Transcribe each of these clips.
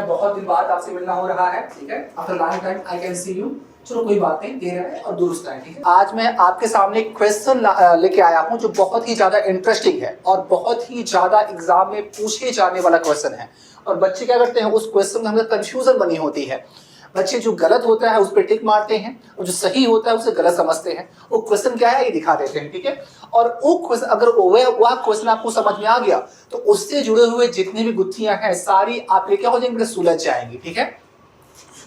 बहुत दिन बाद आपसे मिलना हो रहा है, ठीक है। After long time I can see you. चलो कोई बात नहीं, दे रहा है और दुरुस्त है, ठीक है। आज मैं आपके सामने एक क्वेश्चन लेके आया हूँ जो बहुत ही ज्यादा इंटरेस्टिंग है और बहुत ही ज्यादा एग्जाम में पूछे जाने वाला क्वेश्चन है। और बच्चे क्या करते हैं, उस क्वेश्चन में हमें कंफ्यूजन बनी होती है। बच्चे जो गलत होता है उस पर टिक मारते हैं और जो सही होता है उसे गलत समझते हैं। वो क्वेश्चन क्या है ये दिखा देते हैं, ठीक है। और वो क्वेश्चन अगर वह क्वेश्चन आपको समझ में आ गया तो उससे जुड़े हुए जितनी भी गुत्थियां हैं सारी आपके क्या हो जाएंगे, सुलझ जाएंगी, ठीक है।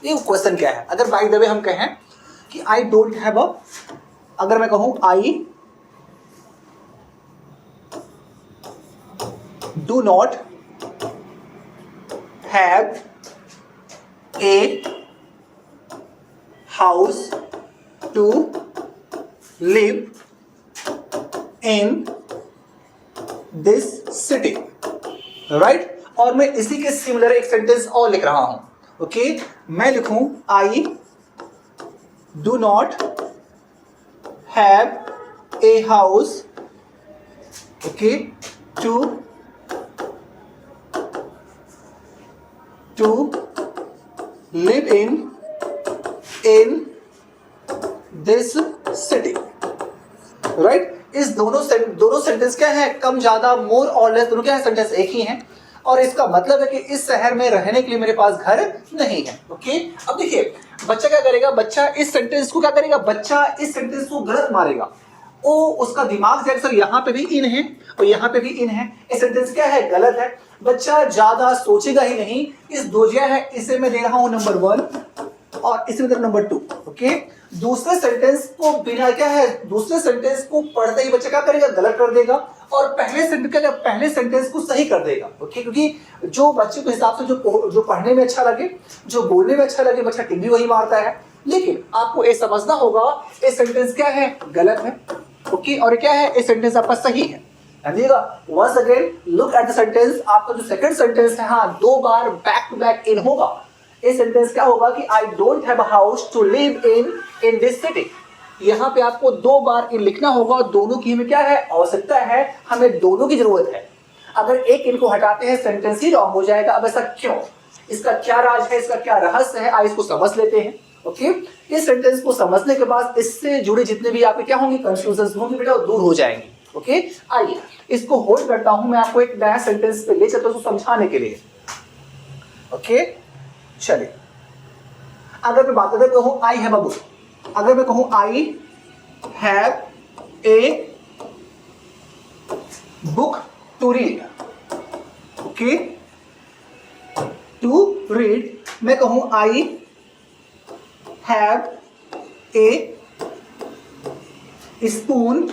ये क्वेश्चन क्या है, अगर बाय द वे हम कहें कि आई डोंट हैव अ, अगर मैं कहूं आई do not have A house to live in this city, right? और मैं इसी के सिमिलर एक सेंटेंस और लिख रहा हूं, ओके। मैं लिखूं I do not have a house, okay, to live in this city, right. इस दोनों सेंटेंस क्या है, कम ज्यादा मोर और लेस दोनों क्या है, सेंटेंस एक ही हैं। और इसका मतलब है कि इस शहर में रहने के लिए मेरे पास घर नहीं है, ओके। अब देखिए बच्चा क्या करेगा, बच्चा इस सेंटेंस को क्या करेगा, बच्चा इस सेंटेंस को गलत मारेगा। वो उसका दिमाग से सर यहाँ पे भी इन है और यहाँ पे भी इन है, ये सेंटेंस क्या है, गलत है। बच्चा ज्यादा सोचेगा ही नहीं। इस दोजिया है, इसे मैं दे रहा हूं नंबर 1 और इसी में नंबर 2, ओके। दूसरे सेंटेंस को बिना क्या है, दूसरे सेंटेंस को पढ़ते ही बच्चा क्या करेगा, गलत कर देगा और पहले सेंटेंस को सही कर देगा, ओके। क्योंकि जो बच्चे के हिसाब से जो पढ़ने में अच्छा लगे, जो बोलने में अच्छा लगे, बच्चा टिक भी वही मारता है। लेकिन आपको ये समझना होगा ये सेंटेंस क्या है, गलत है, ओके। और क्या है, ये सेंटेंस आपका सही है। Once again look at the sentence. आपका जो सेकंड सेंटेंस है, हाँ, 2 बार बैक टू बैक इन होगा। ये सेंटेंस क्या होगा कि I don't have a house to live in this city. यहाँ पे आपको 2 बार इन लिखना होगा और दोनों की हमें क्या है, आवश्यकता है, हमें दोनों की जरूरत है। अगर एक इनको हटाते हैं सेंटेंस ही रॉन्ग हो जाएगा। अब ऐसा क्यों, इसका क्या राज है, इसका क्या रहस्य है, आइए इसको समझ लेते हैं, ओके। इस सेंटेंस को समझने के बाद इससे जुड़े जितने भी आपके क्या होंगे, कंफ्यूजन होंगे बेटा, वो दूर हो जाएंगे, ओके। आइए इसको होल्ड करता हूं, मैं आपको एक नया सेंटेंस पे ले चलता हूं समझाने के लिए, ओके। चलिए अगर मैं बात कहूं आई हैव अ बुक, अगर मैं कहूं I have a book to read, okay, to read. मैं कहूं I have a spoon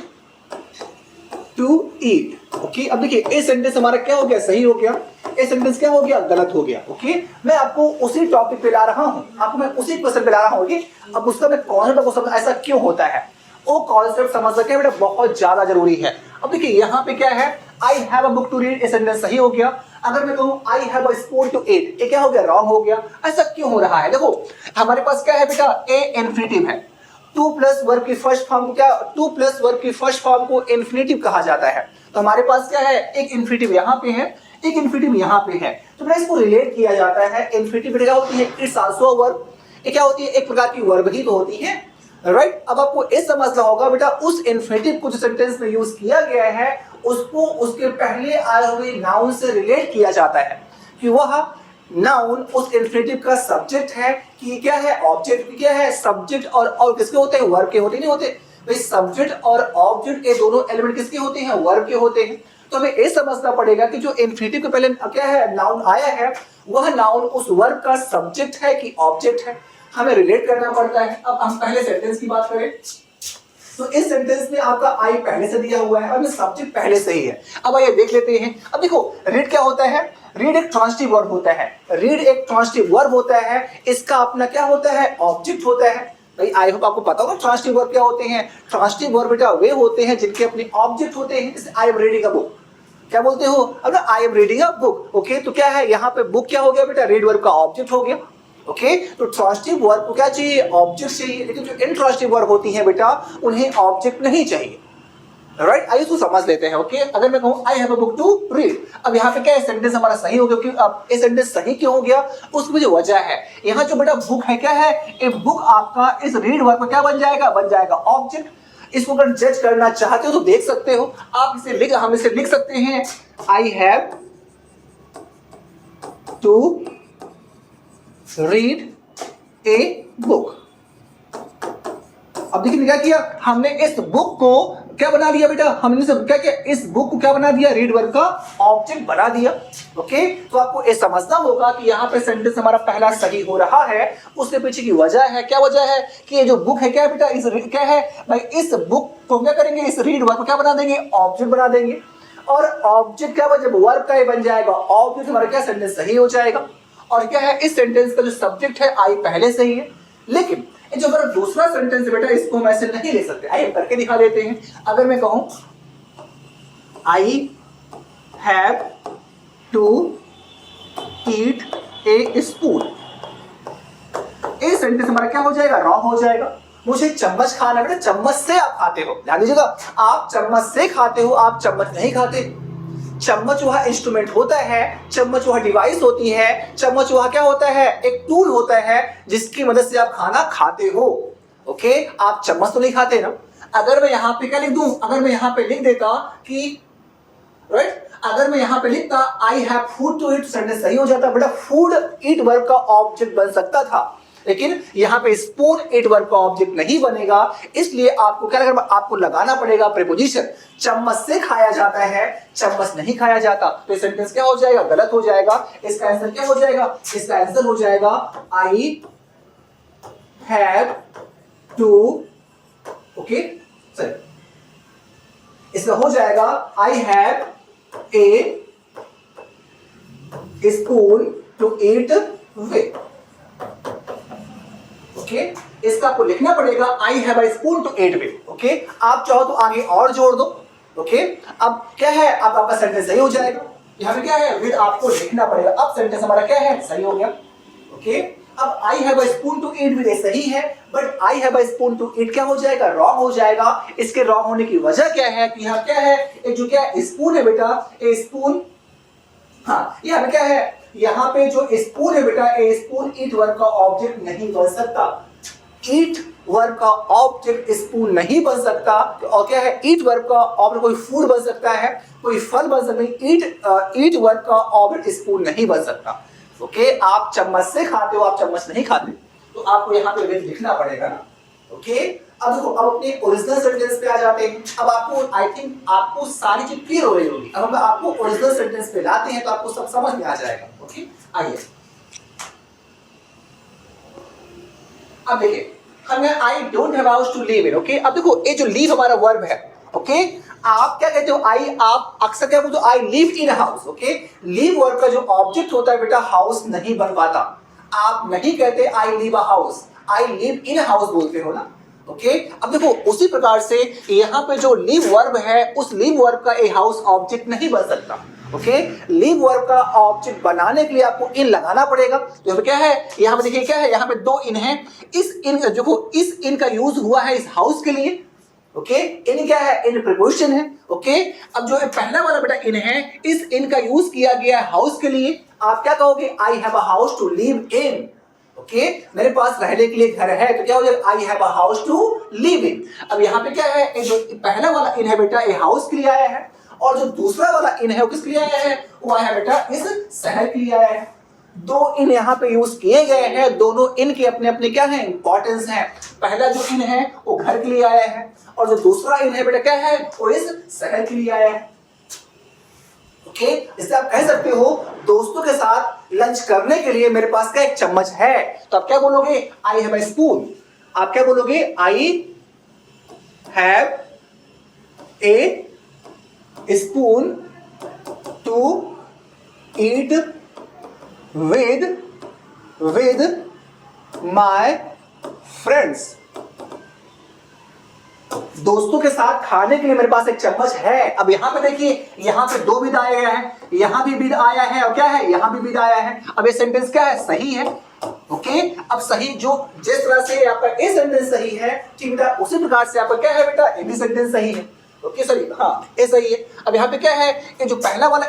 to eat, okay. अब देखिए ये सेंटेंस हमारा क्या हो गया, सही हो गया। ये सेंटेंस क्या हो गया, गलत हो गया, ओके। मैं आपको उसी टॉपिक पे ला रहा हूं, आपको मैं उसी क्वेश्चन पे ला रहा हूं, ओके। अब उसका मैं कॉन्सेप्ट को समझ, ऐसा क्यों होता है, वो कॉन्सेप्ट समझ सके बेटा, बहुत ज्यादा जरूरी है। अब देखिए यहाँ पे क्या है, I have a book to read, ये सेंटेंस सही हो गया। अगर मैं कहूं I have a spoon to eat, ये क्या हो गया, रॉन्ग हो गया। ऐसा क्यों हो रहा है, देखो हमारे पास क्या है बेटा, ए इन्फिनिटिव है। 2 प्लस वर्ब की फर्स्ट फॉर्म को क्या, 2 प्लस वर्ब की फर्स्ट फॉर्म को इन्फिनिटिव कहा जाता है। तो हमारे पास क्या है, एक इन्फिनिटिव यहाँ पे है, एक इन्फिनिटिव यहाँ पे है। तो बेटा इसको रिलेट किया जाता है। इन्फिनिटिव क्या होती है, इट्स आल्सो अ वर्ब। ये क्या होती है, एक प्रकार की वर्ब ही तो होती है, राइट। अब आपको ये समझना होगा बेटा, उस इन्फिनिटिव को जो सेंटेंस में यूज किया गया है उसको उसके पहले आए हुए नाउन से रिलेट किया जाता है कि वह नाउन उस इन्फिनिटिव का सब्जेक्ट है कि क्या है, ऑब्जेक्ट क्या है। सब्जेक्ट और किसके होते हैं, वर्ब के होते नहीं होते भाई। सब्जेक्ट और ऑब्जेक्ट ये दोनों एलिमेंट किसके होते हैं, वर्ब के होते हैं। तो हमें ये समझना पड़ेगा कि जो इन्फिनिटिव के पहले क्या है, नाउन आया है, वह नाउन उस वर्ब का सब्जेक्ट है कि ऑब्जेक्ट है, हमें रिलेट करना पड़ता है। अब हम पहले सेंटेंस की बात करें तो इस सेंटेंस में आपका आई पहले से दिया हुआ है और सब्जेक्ट पहले से ही है। अब आइए देख लेते हैं। अब देखो रीड क्या होता है, रीड एक ट्रांजिटिव वर्ब होता है। रीड एक ट्रांजिटिव वर्ब होता है, इसका अपना क्या होता है, ऑब्जेक्ट होता है। भाई आई होप आपको पता होगा ट्रांजिटिव वर्ब क्या होते हैं। ट्रांजिटिव वर्ब बेटा वे होते हैं जिनके अपने ऑब्जेक्ट होते हैं। जैसे I am reading a book, क्या बोलते हो, अब I am reading a book, okay. तो क्या है यहाँ पे बुक क्या हो गया बेटा, रीड वर्ब का ऑब्जेक्ट हो गया, ओके। तो ट्रांजिटिव वर्ब को क्या चाहिए, ऑब्जेक्ट चाहिए। लेकिन जो इंट्रांजिटिव वर्ब होती हैं बेटा उन्हें ऑब्जेक्ट नहीं चाहिए, राइट, आइए इसको समझ लेते हैं। ओके, अगर मैं कहूं I have a book to read, अब यहाँ पे क्या है, सेंटेंस हमारा सही हो गया। क्योंकि अब ये सेंटेंस सही क्यों हो गया, उसकी जो वजह है, यहाँ जो बेटा बुक है क्या है, एक बुक आपका इस रीड वर्ब में क्या बन जाएगा ऑब्जेक्ट। इसको अगर जज करना चाहते हो तो देख सकते हो, आप हम इसे लिख सकते हैं, I have to read a book. अब देखिए क्या किया हमने, इस बुक को क्या बना दिया बेटा, हमने सब क्या किया, इस बुक को क्या बना दिया, रीड वर्ब का ऑब्जेक्ट बना दिया। ओके, तो आपको ये समझना होगा कि यहाँ पे सेंटेंस हमारा पहला सही हो रहा है, उसके पीछे की वजह है। क्या वजह है कि ये जो बुक है क्या है बेटा, इस क्या है भाई, इस बुक को क्या करेंगे, इस रीड वर्ब को क्या बना देंगे, ऑब्जेक्ट बना देंगे। और ऑब्जेक्ट क्या जब वर्ब का ही बन जाएगा, ऑब्जेक्ट हमारा क्या सेंटेंस सही हो जाएगा। और क्या है, इस सेंटेंस का जो सब्जेक्ट है आई पहले सही है, लेकिन ये जो हमारा दूसरा सेंटेंस है बेटा, इसको हम ऐसे नहीं ले सकते। आइए करके दिखा देते हैं। अगर मैं कहूं I have to eat a spoon, ये सेंटेंस हमारा क्या हो जाएगा, रॉन्ग हो जाएगा। मुझे चम्मच खाना बेटा, चम्मच से आप खाते हो, ध्यान दीजिएगा, आप चम्मच से खाते हो, आप चम्मच नहीं खाते। चम्मच वह इंस्ट्रूमेंट होता है, चम्मच वह डिवाइस होती है, चम्मच वह क्या होता है, एक टूल होता है जिसकी मदद से आप खाना खाते हो। ओके, आप चम्मच तो नहीं खाते ना। अगर मैं यहाँ पे क्या लिख दूं, अगर मैं यहाँ पे लिख देता कि राइट, अगर मैं यहाँ पे लिखता I have food to eat, sentence सही हो जाता बेटा, फूड ईट वर्ब का ऑब्जेक्ट बन सकता था, लेकिन यहाँ पे स्पून ईट वर्ब का ऑब्जेक्ट नहीं बनेगा। इसलिए आपको क्या लगेगा, आपको लगाना पड़ेगा प्रीपोजिशन, चम्मच से खाया जाता है, चम्मच नहीं खाया जाता। तो ये सेंटेंस क्या हो जाएगा, गलत हो जाएगा। इसका आंसर क्या हो जाएगा, इसका आंसर हो जाएगा आई हैव टू, ओके सही, इसका हो जाएगा I have a spoon to eat with. Okay, इसका आपको लिखना पड़ेगा I have a spoon to eat with. Okay, आप चाहो तो आगे और जोड़ दो। ओके, अब क्या है, अब आपका सेंटेंस सही हो जाएगा। यहाँ पे क्या है, विद आपको लिखना पड़ेगा। अब सेंटेंस हमारा क्या है, सही हो गया। ओके, अब I have a spoon to eat with सही है, but I have a spoon to eat क्या हो जाएगा, रॉन्ग हो जाएगा। इसके रॉन्ग होने की वजह क्या है कि यहाँ क्या है, एक जो क्या स्पून है बेटा, ए स्पून, हाँ यहाँ क्या है, यहाँ पे जो स्पून है बेटा, ए स्पून ईट वर्ब का ऑब्जेक्ट नहीं बन सकता। ईट वर्ब का ऑब्जेक्ट स्पून नहीं बन सकता। और क्या है, ईट वर्ब का ऑब्जेक्ट कोई फूड बन सकता है, कोई फल बन सकता है, ईट वर्ब का ऑब्जेक्ट स्पून नहीं बन सकता। ओके, आप चम्मच से खाते हो, आप चम्मच नहीं खाते, तो आपको यहाँ पे विद लिखना पड़ेगा ना। ओके, अब देखो, अब अपने ओरिजिनल सेंटेंस पे आ जाते हैं। अब आपको आई थिंक आपको सारी चीज क्लियर हो रही होगी। अब हम आपको ओरिजिनल सेंटेंस पे लाते हैं तो आपको सब समझ में आ जाएगा। ओके, आइए अब देखिए, हमने I don't have house to live in. Okay, अब देखो ये जो लिव हमारा वर्ब है, ओके, आप क्या कहते हो, आई, आप अक्सर क्या बोलते हो, I live in house. Okay, live verb का जो ऑब्जेक्ट होता है बेटा, हाउस नहीं बन पाता। आप नहीं कहते I live a house, I live in house बोलते हो ना। ओके, अब देखो उसी प्रकार से यहाँ पे जो लिव वर्ब है, उस लिव वर्ब का ए हाउस ऑब्जेक्ट नहीं बन सकता। ओके, लिव वर्ब का ऑब्जेक्ट बनाने के लिए आपको इन लगाना पड़ेगा। तो यहाँ पे क्या है, यहाँ पे देखिए क्या है, यहाँ पे दो इन है। इस इन देखो, इस इन का यूज हुआ है इस हाउस के लिए। ओके, इन क्या है, इन प्रीपोजिशन है। ओके, अब जो पहला वाला बेटा इन है, इस इन का यूज किया गया है हाउस के लिए। आप क्या कहोगे, I have a house to live in. Okay, मेरे पास रहने के लिए घर है, तो क्या हो जाएगा, I have a house to live in. अब यहाँ पे क्या है, जो पहला वाला इन है बेटा, ये हाउस के लिए आया है, और जो दूसरा वाला इन है वो किसके लिए आया है, वो आया है बेटा इस शहर के लिए आया है। दो इन यहाँ पे यूज किए गए हैं, दोनों इन के अपने अपने क्या है, इंपॉर्टेंस है। पहला जो इन है वो घर के लिए आया है, और जो दूसरा इन है बेटा क्या है, वो इस शहर के लिए आया है। ओके, इससे आप कह सकते हो, दोस्तों के साथ लंच करने के लिए मेरे पास क्या एक चम्मच है, तो आप क्या बोलोगे, आई हैव अ स्पून। आप क्या बोलोगे, I have a spoon to eat with my friends। दोस्तों के साथ खाने के लिए मेरे पास एक चम्मच है। अब यहाँ पे देखिए, यहाँ पे दो विद आया गया है, यहाँ भी विद आया है, और क्या है, यहाँ भी विद आया है। अब ये सेंटेंस क्या है, सही है। ओके, अब सही जो जिस तरह से आपका ये सेंटेंस सही है, ठीक बेटा, उसी प्रकार से आपका क्या है बेटा, ये भी सेंटेंस सही है। ओके सॉरी, हाँ ए सही है। अब यहाँ पे क्या है कि जो पहला वाला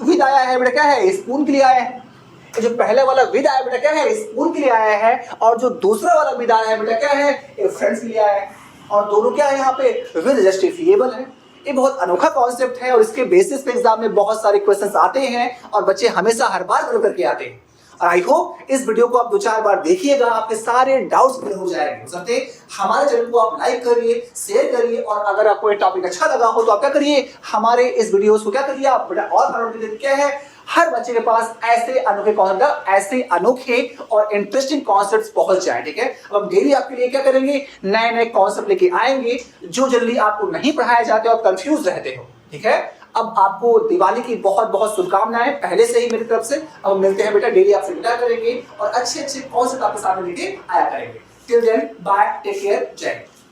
विद आया है बेटा क्या है, स्पून के लिए आया है। जो पहले वाला विद आया बेटा क्या है, स्पून के लिए आया है, और जो दूसरा वाला विद आया है बेटा क्या है, फ्रेंड्स के लिए आया है। और दोनों क्या है यहाँ पे, विद जस्टिफिएबल है। ये बहुत अनोखा कॉन्सेप्ट है और इसके बेसिस पे एग्जाम में बहुत सारे क्वेश्चंस आते हैं और बच्चे हमेशा हर बार गलत करके आते हैं। और आई होप इस वीडियो को आप 2-4 बार देखिएगा, आपके सारे डाउट्स क्लियर हो जाएंगे। सकते हमारे चैनल को आप लाइक करिए, शेयर करिए, और अगर आपको ये टॉपिक अच्छा लगा हो तो आप क्या करिए, हमारे इस वीडियोस को क्या करिए आप बेटा और प्रायोरिटी क्या है, हर बच्चे के पास ऐसे अनोखे कॉन्सेप्ट, ऐसे अनोखे और इंटरेस्टिंग कॉन्सेप्ट्स पहुंच जाए। ठीक है, अब हम डेली आपके लिए क्या करेंगे, नए नए कॉन्सेप्ट लेके आएंगे जो जल्दी आपको नहीं पढ़ाए जाते और कंफ्यूज रहते हो। ठीक है, अब आपको दिवाली की बहुत बहुत शुभकामनाएं पहले से ही मेरी तरफ से। अब मिलते हैं बेटा, डेली आपसे मिला करेंगे और अच्छे अच्छे कॉन्सेप्ट आपके सामने लेके आया करेंगे। Till then bye, take care, जय हिंद।